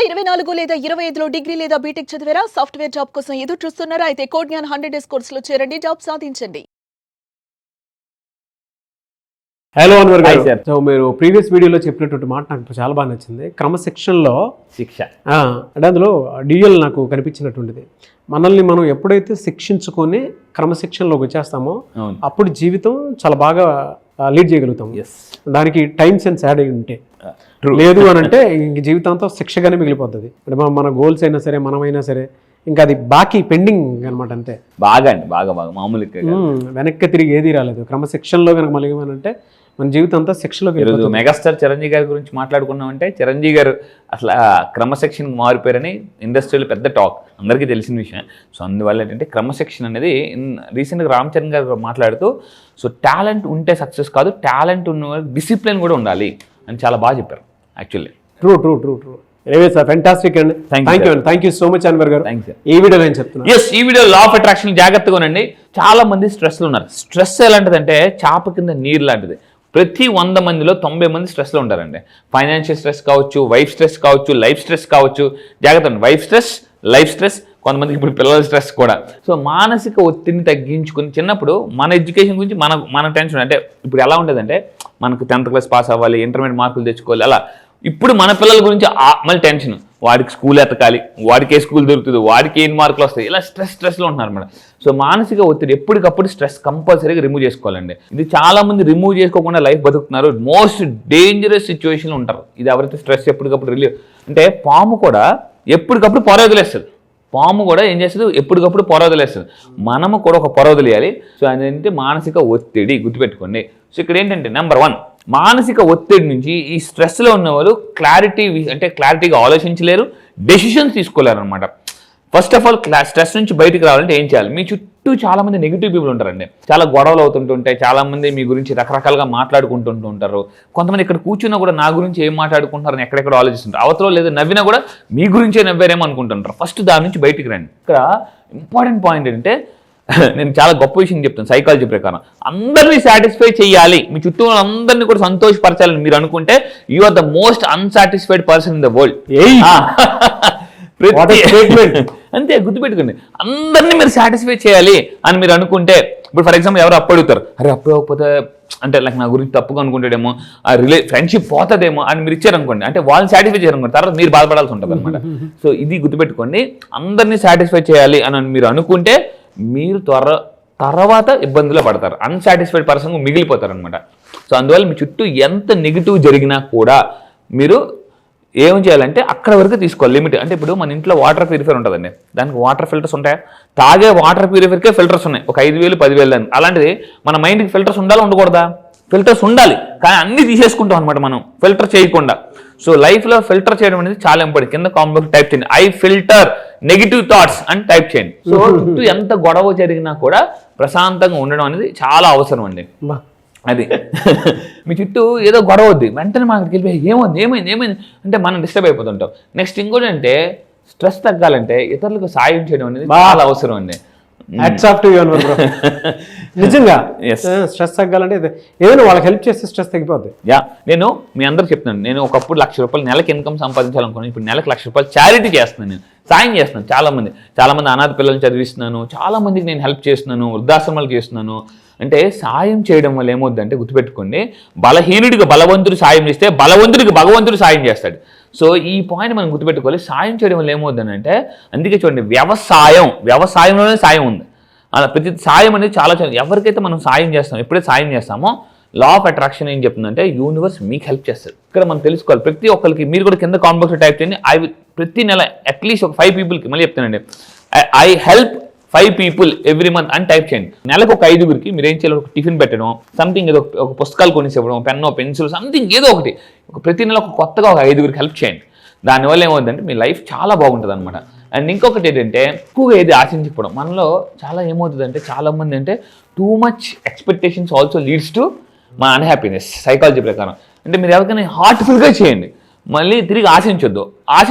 2024 లేదా 25లో డిగ్రీ లేదా బీటెక్ చదివారా? సాఫ్ట్వేర్ జాబ్ కోసం ఎదురు చూస్తున్నారా? అయితే కోడ్ జ్ఞాన్ 100 డేస్ కోర్సులో చేరండి, జాబ్ సాధించండి. హలో అన్వర్ గారు. సో మీరు ప్రీవియస్ వీడియోలో చెప్పినటువంటి మాట నాకు చాలా బాగా నచ్చింది. క్రమశిక్షణలో శిక్ష అంటే అందులో డ్యూయల్ నాకు కనిపించినటువంటిది. మనల్ని మనం ఎప్పుడైతే శిక్షించుకొని క్రమశిక్షణలోకి వచ్చేస్తామో అప్పుడు జీవితం చాలా బాగా లీడ్ చేయగలుగుతాం. దానికి టైం సెన్స్ యాడ్ అయి ఉంటే, లేదు అని అంటే ఇంక జీవితాంతం శిక్షగానే మిగిలిపోతుంది. అంటే మన గోల్స్ అయినా సరే, మనమైనా సరే, ఇంకా అది బాకీ పెండింగ్ అనమాట. అంతే. బాగా మామూలు వెనక్కి తిరిగి ఏది రాలేదు. క్రమశిక్షణలో కనుక మలిగామనంటే మన జీవితం అంతా శిక్షలోకి. ఈరోజు మెగాస్టార్ చిరంజీవి గారి గురించి మాట్లాడుకున్నామంటే, చిరంజీవి గారు అసలు క్రమశిక్షణకు మారిపోయారని ఇండస్ట్రీలో పెద్ద టాక్, అందరికీ తెలిసిన విషయం. సో అందువల్ల ఏంటంటే క్రమశిక్షణ అనేది రీసెంట్గా రామ్ చరణ్ గారు మాట్లాడుతూ, సో టాలెంట్ ఉంటే సక్సెస్ కాదు, టాలెంట్ ఉన్న డిసిప్లిన్ కూడా ఉండాలి అని చాలా బాగా చెప్పారు. Actually true. Anyway sir, fantastic అండి. Thank you so much Anwar garu. ఈ వీడియోలో నేను చెప్తున్నాను, ఈ వీడియో లా ఆఫ్ అట్రాక్షన్ జాగ్రత్తగా ఉండండి. చాలా మంది స్ట్రెస్లో ఉన్నారు. స్ట్రెస్ ఎలాంటిదంటే చాప కింద నీరు లాంటిది. ప్రతి 100 మందిలో 90 మంది స్ట్రెస్లో ఉంటారండి. ఫైనాన్షియల్ స్ట్రెస్ కావచ్చు, వైఫ్ స్ట్రెస్ కావచ్చు, లైఫ్ స్ట్రెస్ కావచ్చు. జాగ్రత్త అండి, వైఫ్ స్ట్రెస్, లైఫ్ స్ట్రెస్, కొంతమందికి ఇప్పుడు పిల్లల స్ట్రెస్ కూడా. సో మానసిక ఒత్తిడిని తగ్గించుకుని చిన్నప్పుడు మన ఎడ్యుకేషన్ గురించి మన టెన్షన్. అంటే ఇప్పుడు ఎలా ఉండేదంటే, మనకు 10th క్లాస్ పాస్ అవ్వాలి, ఇంటర్మీడియట్ మార్కులు తెచ్చుకోవాలి, అలా. ఇప్పుడు మన పిల్లల గురించి మళ్ళీ టెన్షన్. వాడికి స్కూల్ ఎతకాలి, వాడికి ఏ స్కూల్ దొరుకుతుంది, వాడికి ఏం మార్కులు వస్తాయి, ఇలా స్ట్రెస్లో ఉంటున్నారు అన్నమాట. సో మానసిక ఒత్తిడి ఎప్పటికప్పుడు స్ట్రెస్ కంపల్సరీగా రిమూవ్ చేసుకోవాలండి. ఇది చాలా మంది రిమూవ్ చేసుకోకుండా లైఫ్ బతుకుతున్నారు. మోస్ట్ డేంజరస్ సిచ్యువేషన్లో ఉంటారు. ఇది ఎవరైతే స్ట్రెస్ ఎప్పటికప్పుడు రిలీవ్. అంటే పాము కూడా ఎప్పటికప్పుడు పొర వదిలేస్తుంది. పాము కూడా ఏం చేస్తుంది, ఎప్పటికప్పుడు పొర వదిలేస్తుంది. మనము కూడా ఒక పొర వదిలేయాలి. సో అదేంటే మానసిక ఒత్తిడి, గుర్తుపెట్టుకోండి. సో ఇక్కడ ఏంటంటే నెంబర్ 1, మానసిక ఒత్తిడి నుంచి ఈ స్ట్రెస్లో ఉన్న వాళ్ళు క్లారిటీగా ఆలోచించలేరు, డెసిషన్స్ తీసుకోలేరు అనమాట. ఫస్ట్ ఆఫ్ ఆల్ స్ట్రెస్ నుంచి బయటకు రావాలంటే ఏం చేయాలి? మీ చుట్టూ చాలా మంది నెగిటివ్ పీపుల్ ఉంటారండి. చాలా గొడవలు అవుతుంటుంటాయి, చాలా మంది మీ గురించి రకరకాలుగా మాట్లాడుకుంటూ ఉంటారు. కొంతమంది ఇక్కడ కూర్చున్నా కూడా నా గురించి ఏం మాట్లాడుకుంటారని ఎక్కడెక్కడ ఆలోచిస్తుంటారు. అవతలో లేదు నవ్వినా కూడా మీ గురించే నవ్వారేమో అనుకుంటుంటారు. ఫస్ట్ దాని నుంచి బయటికి రండి. ఇక్కడ ఇంపార్టెంట్ పాయింట్ ఏంటంటే, నేను చాలా గొప్ప విషయం చెప్తాను సైకాలజీ ప్రకారం. అందరినీ సాటిస్ఫై చేయాలి, మీ చుట్టూ అందరినీ కూడా సంతోషపరచాలని మీరు అనుకుంటే, you are the most unsatisfied person in the world. అంతే, గుర్తుపెట్టుకోండి. అందరినీ మీరు సాటిస్ఫై చేయాలి అని మీరు అనుకుంటే, ఇప్పుడు ఫర్ ఎగ్జాంపుల్ ఎవరు అప్పు అడుగుతారు, అరే అప్పు అవ్వకపోతే అంటే లైక్ నా గురించి తప్పుగా అనుకుంటాడేమో, ఆ ఫ్రెండ్షిప్ పోతుందేమో అని మీరు ఇచ్చారనుకోండి, అంటే వాళ్ళని సాటిస్ఫై చేయాలనుకోండి, తర్వాత మీరు బాధపడాల్సి ఉంటుంది అనమాట. సో ఇది గుర్తుపెట్టుకోండి, అందరినీ సాటిస్ఫై చేయాలి అని మీరు అనుకుంటే మీరు తర్వాత ఇబ్బందులు పడతారు, అన్సాటిస్ఫైడ్ పర్సన్ మిగిలిపోతారు అనమాట. సో అందువల్ల మీ చుట్టూ ఎంత నెగిటివ్ జరిగినా కూడా మీరు ఏం చేయాలంటే అక్కడ వరకు తీసుకోవాలి లిమిట్. అంటే ఇప్పుడు మన ఇంట్లో వాటర్ ప్యూరిఫైర్ ఉంటుందండి, దానికి వాటర్ ఫిల్టర్స్ ఉంటాయా? తాగే వాటర్ ప్యూరిఫైర్కే ఫిల్టర్స్ ఉన్నాయి, ఒక 5,000 10,000 అని. అలాంటిది మన మైండ్కి ఫిల్టర్స్ ఉండాలా ఉండకూడదా? ఫిల్టర్స్ ఉండాలి, కానీ అన్ని తీసేసుకుంటాం అనమాట మనం ఫిల్టర్ చేయకుండా. సో లైఫ్లో ఫిల్టర్ చేయడం అనేది చాలా ఇంపార్టెంట్. కింద కామెంట్ టైప్ చేయండి, ఐ ఫిల్టర్ నెగిటివ్ థాట్స్ అని టైప్ చేయండి. సో చుట్టూ ఎంత గొడవ జరిగినా కూడా ప్రశాంతంగా ఉండడం అనేది చాలా అవసరం అండి. అది మీ చుట్టూ ఏదో గొడవ వద్ది, వెంటనే మనకి వెళ్ళిపోయి ఏమైంది అంటే మనం డిస్టర్బ్ అయిపోతుంటాం. నెక్స్ట్ ఇంకోటి అంటే, స్ట్రెస్ తగ్గాలంటే ఇతరులకు సాయం చేయడం అనేది చాలా అవసరం అండి. నిజంగా స్ట్రెస్ తగ్గాలంటే ఏదైనా వాళ్ళకి హెల్ప్ చేస్తే స్ట్రెస్ తగ్గిపోద్ది. నేను మీ అందరూ చెప్తున్నాను, నేను ఒకప్పుడు ₹1,00,000 నెలకి ఇన్కమ్ సంపాదించాలనుకున్నాను. ఇప్పుడు నెలకు ₹1,00,000 చారిటీ చేస్తున్నాను, నేను సాయం చేస్తున్నాను. చాలా మంది అనాథ పిల్లల్ని చదివిస్తున్నాను, చాలా మందికి నేను హెల్ప్ చేస్తున్నాను, వృద్ధాశ్రమాలు చేస్తున్నాను. అంటే సాయం చేయడం వల్ల ఏమవుద్దంటే, గుర్తుపెట్టుకోండి, బలహీనుడికి బలవంతుడు సాయం చేస్తే బలవంతుడికి భగవంతుడు సాయం చేస్తాడు. సో ఈ పాయింట్ మనం గుర్తుపెట్టుకోవాలి. సాయం చేయడం వల్ల ఏమవుద్దని అంటే, అందుకే చూడండి, వ్యవసాయంలోనే సాయం ఉంది. అలా ప్రతి సాయం అనేది చాలా ఎవరికైతే మనం సాయం చేస్తామో, ఎప్పుడైతే సాయం చేస్తామో లా ఆఫ్ అట్రాక్షన్ ఏం చెప్తుందంటే, యూనివర్స్ మీకు హెల్ప్ చేస్తుంది. ఇక్కడ మనం తెలుసుకోవాలి. ప్రతి ఒక్కరికి మీరు కూడా కింద కామెంట్ బాక్స్లో టైప్ చేయండి, ప్రతి నెల అట్లీస్ట్ ఒక 5 పీపుల్కి, మళ్ళీ చెప్తానండి, I help 5 people every month అని టైప్ చేయండి. నెలకు ఒక 5గురికి మీరు ఏం చేయాలి, ఒక టిఫిన్ పెట్టడం, సంథింగ్ ఏదో ఒక పుస్తకాలు కొనేసి ఇవ్వడం, పెన్నో పెన్సిల్ సంథింగ్ ఏదో ఒకటి, ప్రతి నెల కొత్తగా ఒక 5గురికి హెల్ప్ చేయండి. దానివల్ల ఏమవుతుందంటే మీ లైఫ్ చాలా బాగుంటుంది అనమాట. అండ్ ఇంకొకటి ఏంటంటే, ఎక్కువగా ఏది ఆశించకపోవడం. మనలో చాలా ఏమవుతుందంటే, చాలా మంది అంటే too much expectations also leads to మన అన్హ్యాపీనెస్. సైకాలజీ ప్రకారం అంటే మీరు ఎవరికైనా హార్ట్ఫుల్గా చేయండి, మళ్ళీ తిరిగి ఆశించదు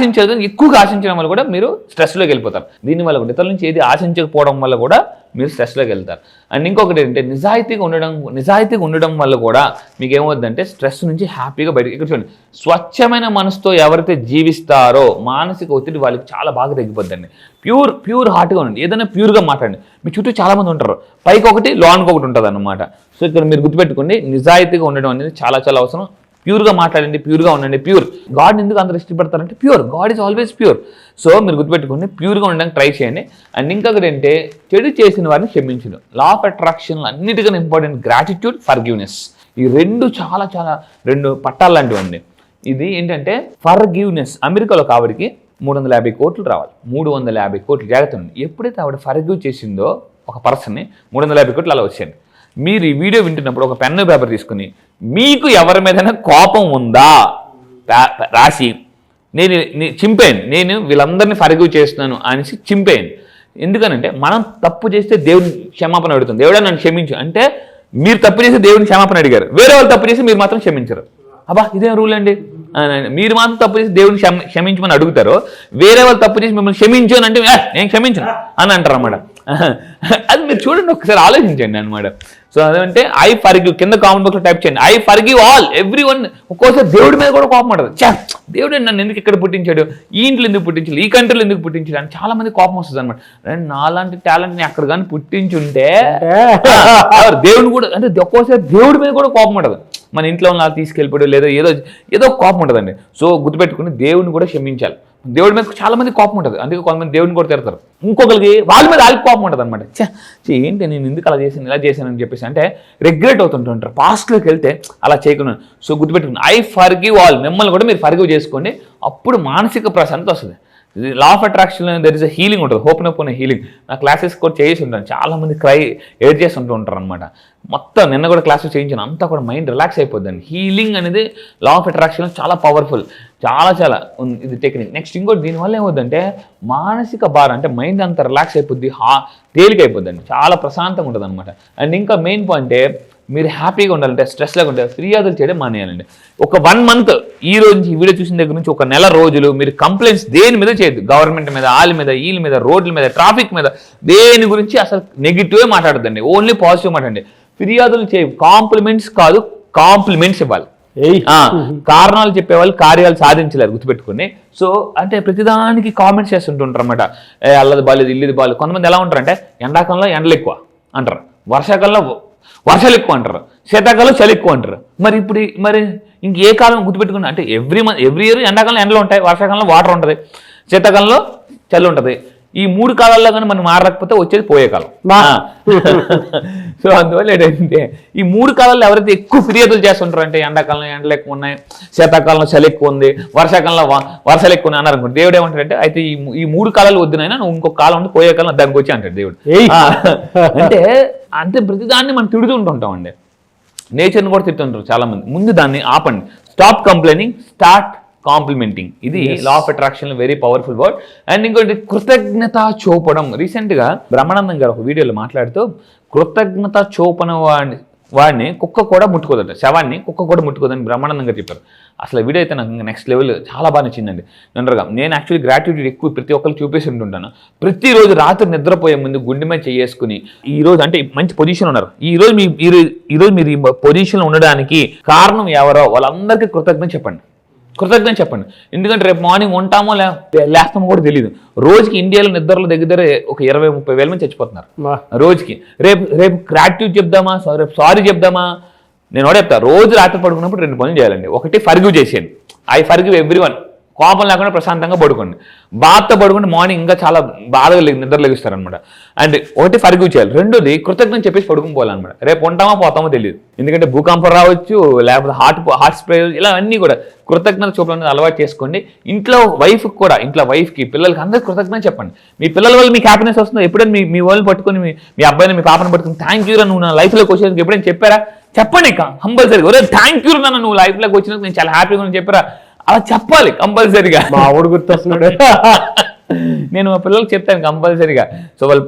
ఎక్కువగా ఆశించడం వల్ల కూడా మీరు స్ట్రెస్లోకి వెళ్ళిపోతారు. దీనివల్ల కూడా ఇతరుల నుంచి ఏది ఆశించకపోవడం వల్ల కూడా మీరు స్ట్రెస్లోకి వెళ్తారు. అండ్ ఇంకొకటి ఏంటంటే నిజాయితీగా ఉండడం వల్ల కూడా మీకు ఏమవుతుందంటే స్ట్రెస్ నుంచి హ్యాపీగా బయటకు. ఇక్కడ చూడండి, స్వచ్ఛమైన మనసుతో ఎవరైతే జీవిస్తారో మానసిక ఒత్తిడి వాళ్ళకి చాలా బాగా తగ్గిపోద్దండి. ప్యూర్ హార్ట్గా ఉండండి, ఏదైనా ప్యూర్గా మాట్లాడండి. మీ చుట్టూ చాలామంది ఉంటారు, పైకి ఒకటి లోన్కి ఒకటి ఉంటుంది అన్నమాట. సో ఇక్కడ మీరు గుర్తుపెట్టుకోండి, నిజాయితీగా ఉండడం అనేది చాలా చాలా అవసరం. ప్యూర్గా మాట్లాడండి, ప్యూర్గా ఉండండి. గాడ్ని ఎందుకు అందరూ ఇష్టపడతారంటే God is always pure. So మీరు గుర్తుపెట్టుకోండి, ప్యూర్గా ఉండడానికి ట్రై చేయండి. అండ్ ఇంకొకటి ఏంటంటే చెడు చేసిన వారిని క్షమించడం. లా ఆఫ్ అట్రాక్షన్ అన్నిటికన్నా ఇంపార్టెంట్ గ్రాటిట్యూడ్, ఫర్గివ్నెస్. ఈ రెండు చాలా చాలా రెండు పట్టాలు లాంటివండి. ఇది ఏంటంటే ఫర్గివ్నెస్. అమెరికాలో ఆవిడకి 350 కోట్లు రావాలి. 350 కోట్లు జాగ్రత్త ఉంది. ఎప్పుడైతే ఆవిడ ఫర్గివ్ చేసిందో ఒక పర్సన్ని 350 కోట్లు అలా వచ్చాయండి. మీరు ఈ వీడియో వింటున్నప్పుడు ఒక పెన్ను పేపర్ తీసుకుని మీకు ఎవరి మీదైనా కోపం ఉందా రాసి నేను చింపేయండి, నేను వీళ్ళందరినీ ఫర్గివ్ చేస్తున్నాను అనేసి చింపేయండి. ఎందుకనంటే మనం తప్పు చేస్తే దేవుని క్షమాపణ అడుగుతాం. దేవుడా నన్ను క్షమించు అంటే మీరు తప్పు చేసి దేవుని క్షమాపణ అడిగారు, వేరే వాళ్ళు తప్పు చేసి మీరు మాత్రం క్షమించరు. అబ్బా ఇదేం రూల్ అండి. మీరు మాత్రం తప్పు చేసి దేవుని క్షమించమని అడుగుతారు, వేరే వాళ్ళు తప్పు చేసి మిమ్మల్ని క్షమించు అని అంటే నేను క్షమించను అని అంటారు అన్నమాట. అది మీరు చూడండి, ఒకసారి ఆలోచించండి అనమాట. సో అదంటే ఐ ఫర్గివ్. కింద కామెంట్ బాక్స్లో టైప్ చేయండి, I forgive all every one. ఒక్కోసారి దేవుడి మీద కూడా కోపం ఉంటుంది. దేవుడు నన్ను ఎందుకు ఇక్కడ పుట్టించాడు, ఈ ఇంట్లో ఎందుకు పుట్టించాడు, ఈ కంట్రీలో ఎందుకు పుట్టించాడు అని చాలా మంది కోపం వస్తుంది అనమాట. నాలాంటి టాలెంట్ని అక్కడ కానీ పుట్టించుంటే దేవుడు కూడా అంటే ఒక్కోసారి దేవుడి మీద కూడా కోపం ఉంటుంది. మన ఇంట్లో ఉన్న తీసుకెళ్ళిపోయాడు లేదా ఏదో కోపం ఉంటుందండి. సో గుర్తుపెట్టుకుని దేవుడిని కూడా క్షమించాలి. దేవుడి మీద చాలా మంది కోపం ఉంటుంది, అందుకే కొంతమంది దేవుడిని కూడా తిడతారు. ఇంకొకరికి వాళ్ళ మీద వాళ్ళకి కోపం ఉంటుంది అనమాట. ఏంటి నేను ఎందుకు అలా చేశాను ఇలా చేశాను అని చెప్పేసి అంటే రిగ్రెట్ అవుతుంటుంటారు. పాస్ట్లోకి వెళ్తే అలా చేయకుండా. సో గుర్తుపెట్టుకుని ఐ ఫర్గివ్ ఆల్. మిమ్మల్ని కూడా మీరు ఫర్గివ్ చేసుకోండి, అప్పుడు మానసిక ప్రశాంతత వస్తుంది. లా ఆఫ్ అట్రాక్షన్లో దెర్ ఇస్ అ హీలింగ్ ఉంటుంది, ఓపెన్ హీలింగ్. నా క్లాసెస్ కూడా చేసి ఉంటాను, చాలామంది ఏడ్ చేసి ఉంటారు అనమాట. మొత్తం నిన్న కూడా క్లాసెస్ చేయించాను, అంతా కూడా మైండ్ రిలాక్స్ అయిపోద్దండి. హీలింగ్ అనేది లా ఆఫ్ అట్రాక్షన్ చాలా పవర్ఫుల్, చాలా ఇది టెక్నిక్. నెక్స్ట్ ఇంకోటి దీనివల్ల ఏమవుద్దంటే మానసిక భారం అంటే మైండ్ అంతా రిలాక్స్ అయిపోద్ది, తేలిక అయిపోద్దండి, చాలా ప్రశాంతంగా ఉంటుంది అనమాట. అండ్ ఇంకా మెయిన్ పాయింట్ మీరు హ్యాపీగా ఉండాలంటే స్ట్రెస్ లేకుంటే ఫిర్యాదులు చేయడం మానేయాలండి. ఒక 1 మంత్ ఈ రోజు నుంచి ఈ వీడియో చూసిన దగ్గర నుంచి ఒక నెల రోజులు మీరు కంప్లైంట్స్ దేని మీద చేయొద్దు. గవర్నమెంట్ మీద, వాళ్ళ మీద, వీళ్ళ మీద, రోడ్ల మీద, ట్రాఫిక్ మీద, దేని గురించి అసలు నెగిటివే మాట్లాడద్దండి, ఓన్లీ పాజిటివ్ మాట్లాడండి. ఫిర్యాదులు చేయ, కాంప్లిమెంట్స్ కాదు కాంప్లిమెంట్స్ ఇవ్వాలి. కారణాలు చెప్పేవాళ్ళు కార్యాలు సాధించలేరు, గుర్తుపెట్టుకుని. సో అంటే ప్రతిదానికి కామెంట్స్ చేస్తుంటుంటారు అనమాట. అల్లది బాలేదు, ఇల్లుది బాలేదు. కొంతమంది ఎలా ఉంటారంటే ఎండాకాలంలో ఎండలు ఎక్కువ అంటారు, వర్షాకాలంలో వర్షాలు ఎక్కువ అంటారు, శీతాకాలంలో చలి ఎక్కువ అంటారు. మరి ఇంకే కాలం గుర్తుపెట్టుకున్నా అంటే ఎవ్రీ ఇయర్ ఎండాకాలంలో ఎండలు ఉంటాయి, వర్షాకాలంలో వాటర్ ఉంటుంది, శీతాకాలంలో చలి ఉంటుంది. ఈ 3 కాలాల్లో కానీ మనం మారకపోతే వచ్చేది పోయే కాలం. సో అందువల్ల ఏంటంటే ఈ 3 కాలాల్లో ఎవరైతే ఎక్కువ ఫిర్యాదులు చేస్తుంటారు అంటే ఎండాకాలంలో ఎండలు ఎక్కువ ఉన్నాయి, శీతాకాలంలో చలి ఎక్కువ ఉంది, వర్షాకాలంలో వర్షాలు ఎక్కువ ఉన్నాయి అన్నారు అనుకోండి. దేవుడు ఏమంటాడంటే అయితే ఈ 3 కాలాలు వద్దునైనా నువ్వు ఇంకొక కాలం ఉంది, పోయే కాలం దానికి వచ్చి అంటాడు దేవుడు. అంటే ప్రతిదాన్ని మనం తిడుతూ ఉంటుంటాం అండి. నేచర్ని కూడా తిడుతుంటారు చాలా మంది. ముందు దాన్ని ఆపండి. Stop complaining, start complimenting. ఇది law of attraction very powerful word. And ఇంకోటి కృతజ్ఞత చూపడం. రీసెంట్గా బ్రహ్మానందం గారు ఒక వీడియోలో మాట్లాడుతూ కృతజ్ఞత చూపన వాడిని కుక్క కూడా ముట్టుకోదట, శవాన్ని కుక్క కూడా ముట్టుకోదని బ్రహ్మానందం గారు చెప్పారు. అసలు వీడియో అయితే నాకు నెక్స్ట్ లెవెల్ చాలా బాగా నచ్చిందండి. జనరల్గా నేను యాక్చువల్లీ గ్రాట్యూటీ ఎక్కువ ప్రతి ఒక్కరికి చూపేసి ఉంటుంటాను. ప్రతిరోజు రాత్రి నిద్రపోయే ముందు గుండె మీద చేసుకుని ఈ రోజు అంటే మంచి పొజిషన్ ఉన్నారు, ఈ రోజు మీరు ఈ పొజిషన్లో ఉండడానికి కారణం ఎవరో వాళ్ళందరికీ కృతజ్ఞత చెప్పండి. ఎందుకంటే రేపు మార్నింగ్ ఉంటామో లేస్తామో కూడా తెలియదు. రోజుకి ఇండియాలో నిద్రలో దగ్గర ఒక 20-30 వేల మంది చచ్చిపోతున్నారు రోజుకి. రేపు గ్రాట్యూడ్ చెప్దామా, రేపు సారీ చెప్దామా? నేను కూడా చెప్తా, రోజు రాత్రి పడుకున్నప్పుడు 2 పనులు చేయాలండి. ఒకటి ఫర్గివ్ చేసేయండి, ఐ ఫర్గివ్ ఎవ్రీవన్. కోపం లేకుండా ప్రశాంతంగా పడుకోండి. బాధతో పడుకుంటే మార్నింగ్ ఇంకా చాలా బాధగా నిద్ర లెగిస్తారనమాట. అండ్ ఒకటి ఫర్గివ్ చేయాలి, రెండోది కృతజ్ఞత చెప్పేసి పడుకుని పోవాలన్నమాట. రేపు ఉంటామో పోతామో తెలియదు, ఎందుకంటే భూకంపం రావచ్చు, లేకపోతే హార్ట్ స్ప్రే, ఇలా అన్నీ కూడా కృతజ్ఞత చూపడం అలవాటు చేసుకోండి. ఇంట్లో వైఫ్కి పిల్లలకి అందరికీ కృతజ్ఞత చెప్పండి. మీ పిల్లల వల్ల మీకు హ్యాపీనెస్ వస్తుందో ఎప్పుడైనా మీ వాళ్ళని పట్టుకొని మీ అబ్బాయిని మీ పాపని పట్టుకుని థ్యాంక్ యూ రా నువ్వు నా లైఫ్లోకి వచ్చేందుకు ఎప్పుడైనా చెప్పారా? చెప్పండి కంపల్సరీగా. ఒరే థ్యాంక్ యూ రా నువ్వు లైఫ్లోకి వచ్చినందుకు నేను చాలా హ్యాపీగా అని చెప్పారా? అలా చెప్పాలి కంపల్సరీగా. మా ఆవిడ గుర్తొస్తున్నాడు. నేను మా పిల్లలకి చెప్తాను కంపల్సరీగా. సో వాళ్ళు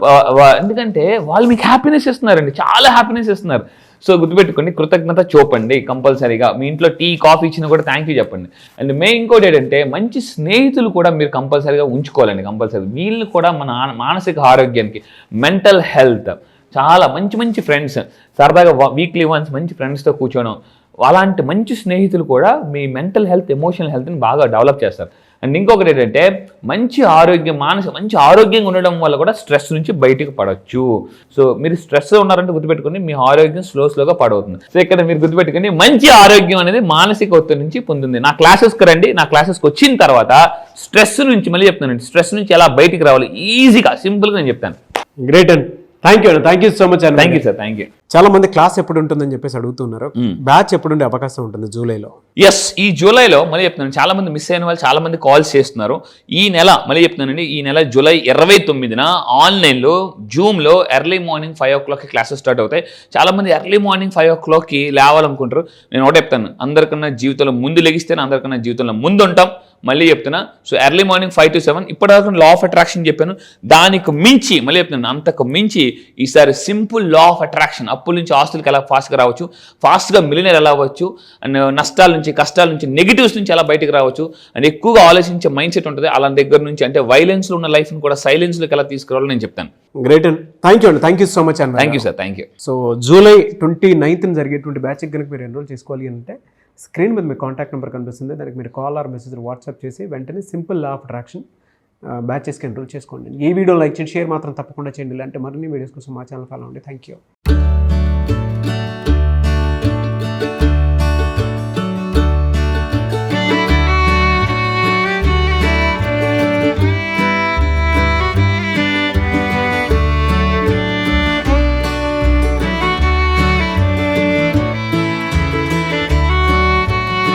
ఎందుకంటే వాళ్ళు మీకు హ్యాపీనెస్ ఇస్తున్నారండి, చాలా హ్యాపీనెస్ ఇస్తున్నారు. సో గుర్తుపెట్టుకోండి, కృతజ్ఞత చూపండి కంపల్సరీగా. మీ ఇంట్లో టీ కాఫీ ఇచ్చినా కూడా థ్యాంక్ యూ చెప్పండి. అండ్ మెయిన్ ఇంకోటి ఏంటంటే మంచి స్నేహితులు కూడా మీరు కంపల్సరీగా ఉంచుకోవాలండి. కంపల్సరీ వీళ్ళు కూడా మన మానసిక ఆరోగ్యానికి, మెంటల్ హెల్త్, చాలా మంచి మంచి ఫ్రెండ్స్, సరదాగా వీక్లీ వన్స్ మంచి ఫ్రెండ్స్తో కూర్చోవడం, అలాంటి మంచి స్నేహితులు కూడా మీ మెంటల్ హెల్త్, ఎమోషనల్ హెల్త్ని బాగా డెవలప్ చేస్తారు. అండ్ ఇంకొకటి ఏంటంటే మంచి ఆరోగ్యం, మంచి ఆరోగ్యంగా ఉండడం వల్ల కూడా స్ట్రెస్ నుంచి బయటకు పడవచ్చు. సో మీరు స్ట్రెస్లో ఉన్నారంటే గుర్తుపెట్టుకుని మీ ఆరోగ్యం స్లోగా పాడవుతుంది. సో ఇక్కడ మీరు గుర్తుపెట్టుకుని మంచి ఆరోగ్యం అనేది మానసిక ఒత్తిడి నుంచి పొందుతుంది. నా క్లాసెస్కి రండి. నా క్లాసెస్కి వచ్చిన తర్వాత స్ట్రెస్ నుంచి, మళ్ళీ చెప్తానండి, స్ట్రెస్ నుంచి ఎలా బయటికి రావాలి ఈజీగా, సింపుల్గా నేను చెప్తాను. గ్రేట్ అండి, థ్యాంక్ యూ సో మచ్ అండి. Thank you sir, thank you. చాలా మంది క్లాస్ ఎప్పుడు ఉంటుందని చెప్పేసి అడుగుతున్నారు. బ్యాచ్ ఎప్పుడు ఉండే అవకాశం ఉంటుంది జూలైలో? ఎస్, ఈ జూలైలో మళ్ళీ చెప్తున్నాను, చాలా మంది మిస్ అయిన వాళ్ళు చాలా మంది కాల్స్ చేస్తున్నారు. ఈ నెల మళ్ళీ చెప్తున్నానండి, ఈ నెల జూలై 29న ఆన్లైన్లో జూమ్లో early morning 5 o'clock classes start అవుతాయి. చాలా మంది ఎర్లీ మార్నింగ్ 5 o'clock లేవాలనుకుంటారు. నేను ఒకటే చెప్తాను, అందరికన్నా జీవితంలో ముందు లెగిస్తేనే అందరికన్నా జీవితంలో ముందు ఉంటాం. మళ్ళీ చెప్తున్నా, సో ఎర్లీ మార్నింగ్ 5 to 7 ఇప్పటిదాకా లా ఆఫ్ అట్రాక్షన్ చెప్పాను. దానికి మించి మళ్ళీ చెప్తున్నాను, అంతకు మించి ఈసారి సింపుల్ లా ఆఫ్ అట్రాక్షన్, అప్పుల నుంచి ఆస్తులకు ఎలా ఫాస్ట్గా రావచ్చు, ఫాస్ట్గా మిలియనర్ ఎలా అవ్వచ్చు, అండ్ నష్టాల నుంచి, కష్టాల నుంచి, నెగిటివ్స్ నుంచి ఎలా బయటకు రావచ్చు, అండ్ ఎక్కువగా ఆలోచించే మైండ్ సెట్ ఉంటుంది. అలా దగ్గర నుంచి అంటే వైలెన్స్లో ఉన్న లైఫ్ని కూడా సైలెన్స్లోకి ఎలా తీసుకురావాలో నేను చెప్తాను. గ్రేట్ అండి, థ్యాంక్ యూ సో మచ్ అండి. Thank you sir, thank you. So July 29న జరిగేటువంటి బ్యాచ్కి కనుక మీరు ఎన్రోల్ చేసుకోవాలి అంటే స్క్రీన్ మీద మీ కాంటాక్ట్ నెంబర్ కనిపిస్తుంది. దానికి మీరు కాల్ ఆర్ మెసేజ్ వాట్సాప్ చేసి వెంటనే సింపుల్ లా ఆఫ్ అట్రాక్షన్ బ్యాచెస్కి ఎన్రోల్ చేసుకోండి. ఈ వీడియో లైక్ చేయండి, షేర్ మాత్రం తప్పకుండా చేయండి. ఇలాంటి మరిన్ని వీడియోస్ కోసం మా ఛానల్ ఫాలో అవ్వండి. Thank you.